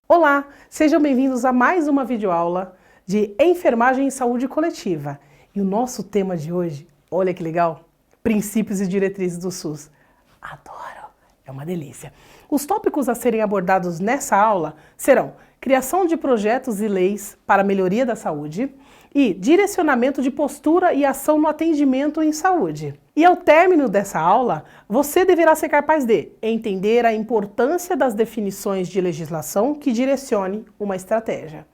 Olá, sejam bem-vindos a mais uma videoaula de Enfermagem e Saúde Coletiva. E o nosso tema de hoje, olha que legal, princípios e diretrizes do SUS. Adoro, é uma delícia. Os tópicos a serem abordados nessa aula serão criação de projetos e leis para a melhoria da saúde e direcionamento de postura e ação no atendimento em saúde. E ao término dessa aula, você deverá ser capaz de entender a importância das definições de legislação que direcione uma estratégia.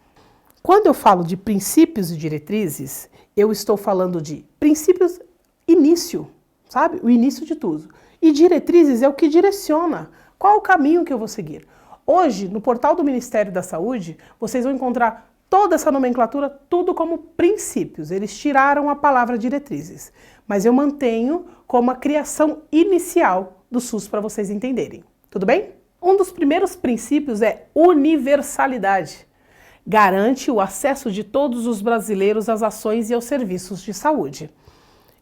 Quando eu falo de princípios e diretrizes, eu estou falando de princípios início, sabe? O início de tudo. E diretrizes é o que direciona. Qual é o caminho que eu vou seguir? Hoje, no portal do Ministério da Saúde, vocês vão encontrar toda essa nomenclatura, tudo como princípios. Eles tiraram a palavra diretrizes. Mas eu mantenho como a criação inicial do SUS para vocês entenderem. Tudo bem? Um dos primeiros princípios é universalidade. Garante o acesso de todos os brasileiros às ações e aos serviços de saúde.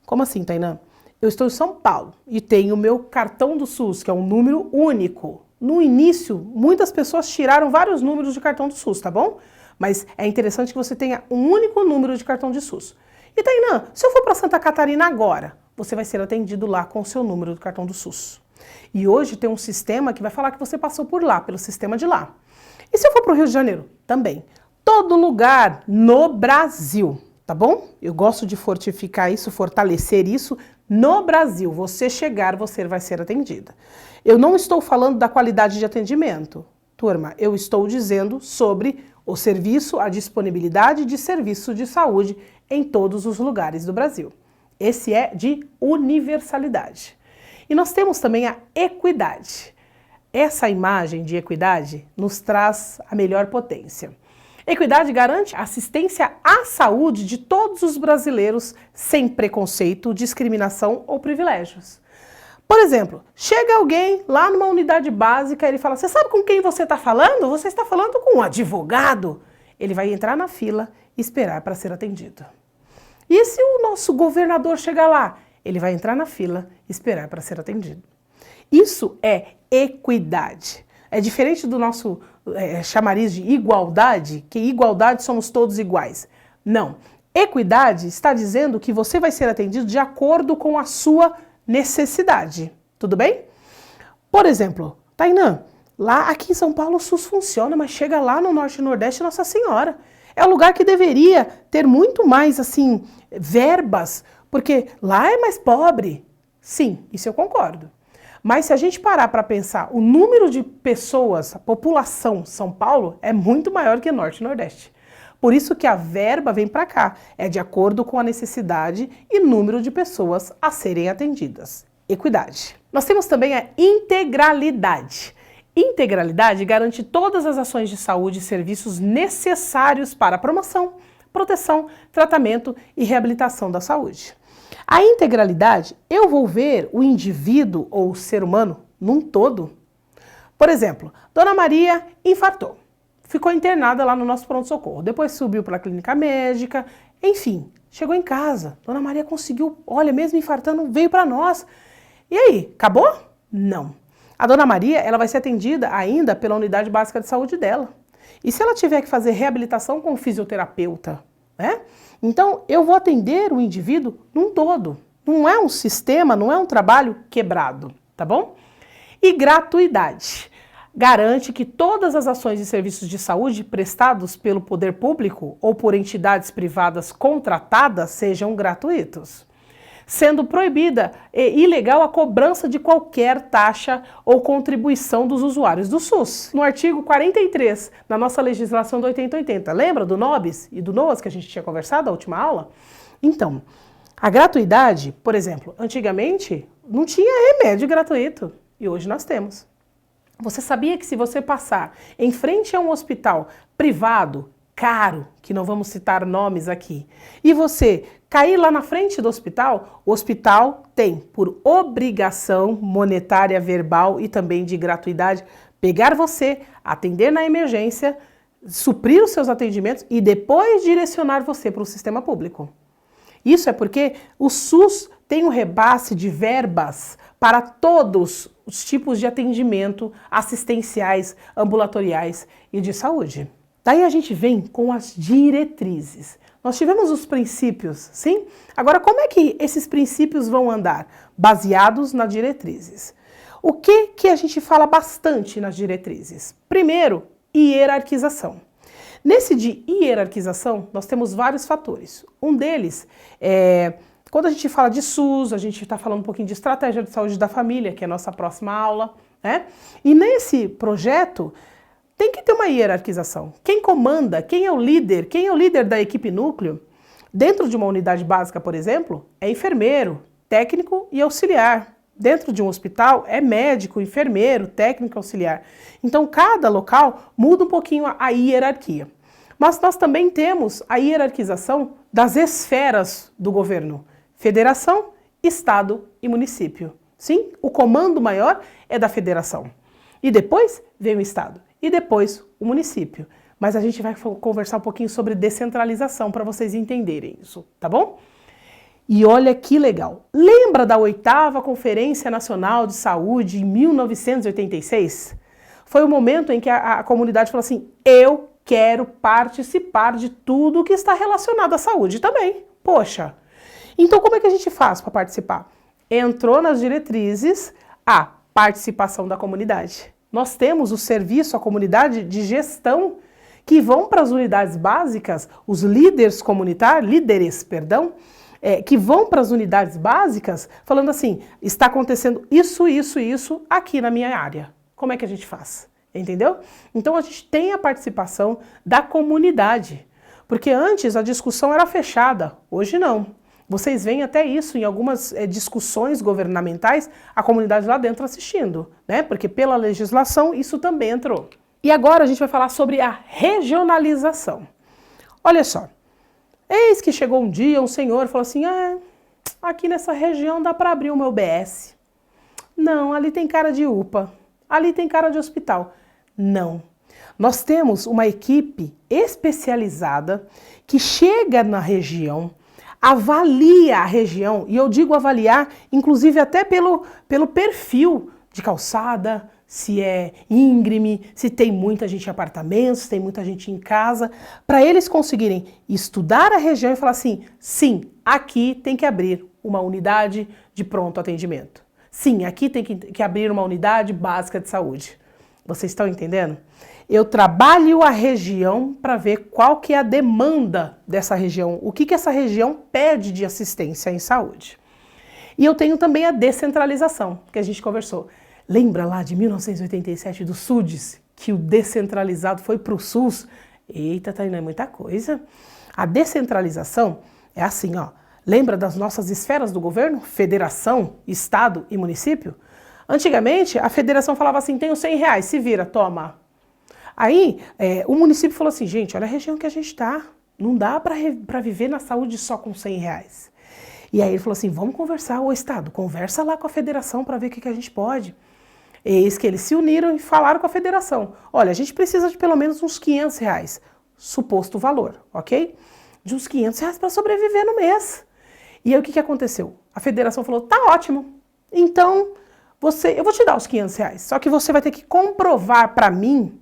Como assim, Tainã? Eu estou em São Paulo e tenho o meu cartão do SUS, que é um número único. No início, muitas pessoas tiraram vários números de cartão do SUS, tá bom? Mas é interessante que você tenha um único número de cartão de SUS. E Tainã, se eu for para Santa Catarina agora, você vai ser atendido lá com o seu número do cartão do SUS. E hoje tem um sistema que vai falar que você passou por lá, pelo sistema de lá. E se eu for para o Rio de Janeiro? Também. Todo lugar no Brasil, tá bom? Eu gosto de fortificar isso, fortalecer isso. No Brasil, você chegar, você vai ser atendida. Eu não estou falando da qualidade de atendimento, turma. Eu estou dizendo sobre o serviço, a disponibilidade de serviço de saúde em todos os lugares do Brasil. Esse é de universalidade. E nós temos também a equidade. Essa imagem de equidade nos traz a melhor potência. Equidade garante assistência à saúde de todos os brasileiros sem preconceito, discriminação ou privilégios. Por exemplo, chega alguém lá numa unidade básica e ele fala, você sabe com quem você está falando? Você está falando com um advogado. Ele vai entrar na fila e esperar para ser atendido. E se o nosso governador chegar lá? Ele vai entrar na fila e esperar para ser atendido. Isso é equidade. É diferente do nosso chamariz de igualdade, que igualdade somos todos iguais. Não. Equidade está dizendo que você vai ser atendido de acordo com a sua necessidade. Tudo bem? Por exemplo, Tainã, lá aqui em São Paulo o SUS funciona, mas chega lá no Norte e Nordeste, Nossa Senhora. É um lugar que deveria ter muito mais, assim, verbas, porque lá é mais pobre. Sim, isso eu concordo. Mas se a gente parar para pensar, o número de pessoas, a população São Paulo é muito maior que Norte e Nordeste. Por isso que a verba vem para cá, é de acordo com a necessidade e número de pessoas a serem atendidas. Equidade. Nós temos também a integralidade. Integralidade garante todas as ações de saúde e serviços necessários para a promoção, proteção, tratamento e reabilitação da saúde. A integralidade, eu vou ver o indivíduo ou o ser humano num todo. Por exemplo, Dona Maria infartou, ficou internada lá no nosso pronto-socorro, depois subiu para a clínica médica, enfim, chegou em casa. Dona Maria conseguiu, olha, mesmo infartando, veio para nós. E aí, acabou? Não. A Dona Maria, ela vai ser atendida ainda pela unidade básica de saúde dela. E se ela tiver que fazer reabilitação com um fisioterapeuta, né? Então, eu vou atender o indivíduo num todo. Não é um sistema, não é um trabalho quebrado, tá bom? E gratuidade. Garante que todas as ações e serviços de saúde prestados pelo poder público ou por entidades privadas contratadas sejam gratuitos, sendo proibida e ilegal a cobrança de qualquer taxa ou contribuição dos usuários do SUS. No artigo 43, na nossa legislação do 8080, lembra do NOBS e do NOAS que a gente tinha conversado na última aula? Então, a gratuidade, por exemplo, antigamente não tinha remédio gratuito e hoje nós temos. Você sabia que se você passar em frente a um hospital privado, caro, que não vamos citar nomes aqui, e você cair lá na frente do hospital, o hospital tem, por obrigação monetária, verbal e também de gratuidade, pegar você, atender na emergência, suprir os seus atendimentos e depois direcionar você para o sistema público. Isso é porque o SUS tem um repasse de verbas para todos os tipos de atendimento assistenciais, ambulatoriais e de saúde. Daí a gente vem com as diretrizes. Nós tivemos os princípios, sim? Agora, como é que esses princípios vão andar? Baseados nas diretrizes. O que a gente fala bastante nas diretrizes? Primeiro, hierarquização. Nesse de hierarquização, nós temos vários fatores. Um deles é, quando a gente fala de SUS, a gente está falando um pouquinho de estratégia de saúde da família, que é a nossa próxima aula, né? E nesse projeto, tem que ter uma hierarquização. Quem comanda, quem é o líder da equipe núcleo, dentro de uma unidade básica, por exemplo, é enfermeiro, técnico e auxiliar. Dentro de um hospital é médico, enfermeiro, técnico, auxiliar. Então, cada local muda um pouquinho a hierarquia. Mas nós também temos a hierarquização das esferas do governo: federação, estado e município. Sim, o comando maior é da federação. E depois vem o estado. E depois o município. Mas a gente vai conversar um pouquinho sobre descentralização para vocês entenderem isso, tá bom? E olha que legal. Lembra da 8ª Conferência Nacional de Saúde em 1986? Foi o momento em que a comunidade falou assim: eu quero participar de tudo que está relacionado à saúde também. Poxa! Então como é que a gente faz para participar? Entrou nas diretrizes a participação da comunidade. Nós temos o serviço à comunidade de gestão que vão para as unidades básicas, os líderes comunitários, que vão para as unidades básicas falando assim: está acontecendo isso aqui na minha área. Como é que a gente faz? Entendeu? Então a gente tem a participação da comunidade, porque antes a discussão era fechada, hoje não. Vocês veem até isso em algumas discussões governamentais, a comunidade lá dentro assistindo, né? Porque pela legislação isso também entrou. E agora a gente vai falar sobre a regionalização. Olha só, eis que chegou um dia um senhor e falou assim: aqui nessa região dá para abrir o meu BS. Não, ali tem cara de UPA, ali tem cara de hospital. Não. Nós temos uma equipe especializada que chega na região, avalia a região, e eu digo avaliar, inclusive até pelo perfil de calçada, se é íngreme, se tem muita gente em apartamentos, se tem muita gente em casa, para eles conseguirem estudar a região e falar assim: sim, aqui tem que abrir uma unidade de pronto atendimento. Sim, aqui tem que abrir uma unidade básica de saúde. Vocês estão entendendo? Eu trabalho a região para ver qual que é a demanda dessa região, o que essa região pede de assistência em saúde. E eu tenho também a descentralização, que a gente conversou. Lembra lá de 1987 do SUDES, que o descentralizado foi para o SUS? Eita, tá indo é muita coisa. A descentralização é assim, ó. Lembra das nossas esferas do governo? Federação, estado e município? Antigamente, a federação falava assim: tenho R$100, se vira, toma. Aí, o município falou assim: gente, olha a região que a gente está, não dá para viver na saúde só com R$100. E aí ele falou assim: vamos conversar, ô estado, conversa lá com a federação para ver o que a gente pode. Eis que eles se uniram e falaram com a federação: olha, a gente precisa de pelo menos uns R$500, suposto valor, ok? De uns R$500 para sobreviver no mês. E aí o que aconteceu? A federação falou: tá ótimo, então eu vou te dar os R$500, só que você vai ter que comprovar para mim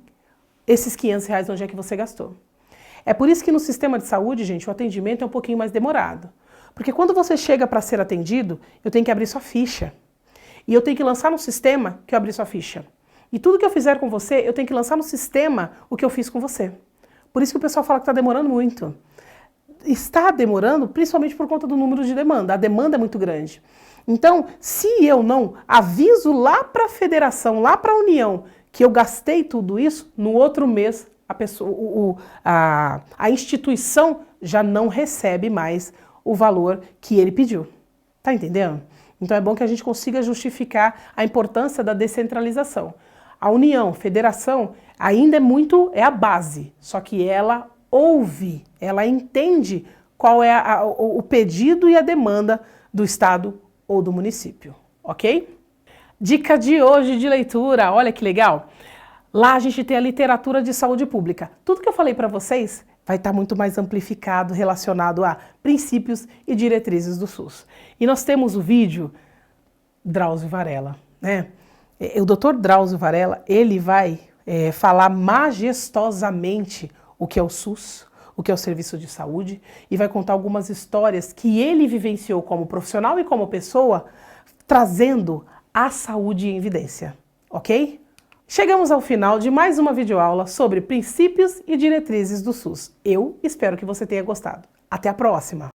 esses R$500 onde é que você gastou. É por isso que no sistema de saúde, gente, o atendimento é um pouquinho mais demorado. Porque quando você chega para ser atendido, eu tenho que abrir sua ficha. E eu tenho que lançar no sistema que eu abri sua ficha. E tudo que eu fizer com você, eu tenho que lançar no sistema o que eu fiz com você. Por isso que o pessoal fala que está demorando muito. Está demorando principalmente por conta do número de demanda. A demanda é muito grande. Então, se eu não aviso lá para a federação, lá para a União, que eu gastei tudo isso, no outro mês a instituição já não recebe mais o valor que ele pediu. Tá entendendo? Então é bom que a gente consiga justificar a importância da descentralização. A União, federação, ainda é a base, só que ela ouve, ela entende qual é o pedido e a demanda do estado ou do município, ok? Dica de hoje de leitura, olha que legal! Lá a gente tem a literatura de saúde pública. Tudo que eu falei para vocês vai estar muito mais amplificado relacionado a princípios e diretrizes do SUS. E nós temos o vídeo Drauzio Varella, né? O Dr. Drauzio Varella, ele vai falar majestosamente o que é o SUS, o que é o serviço de saúde, e vai contar algumas histórias que ele vivenciou como profissional e como pessoa, trazendo a saúde em evidência, ok? Chegamos ao final de mais uma videoaula sobre princípios e diretrizes do SUS. Eu espero que você tenha gostado. Até a próxima!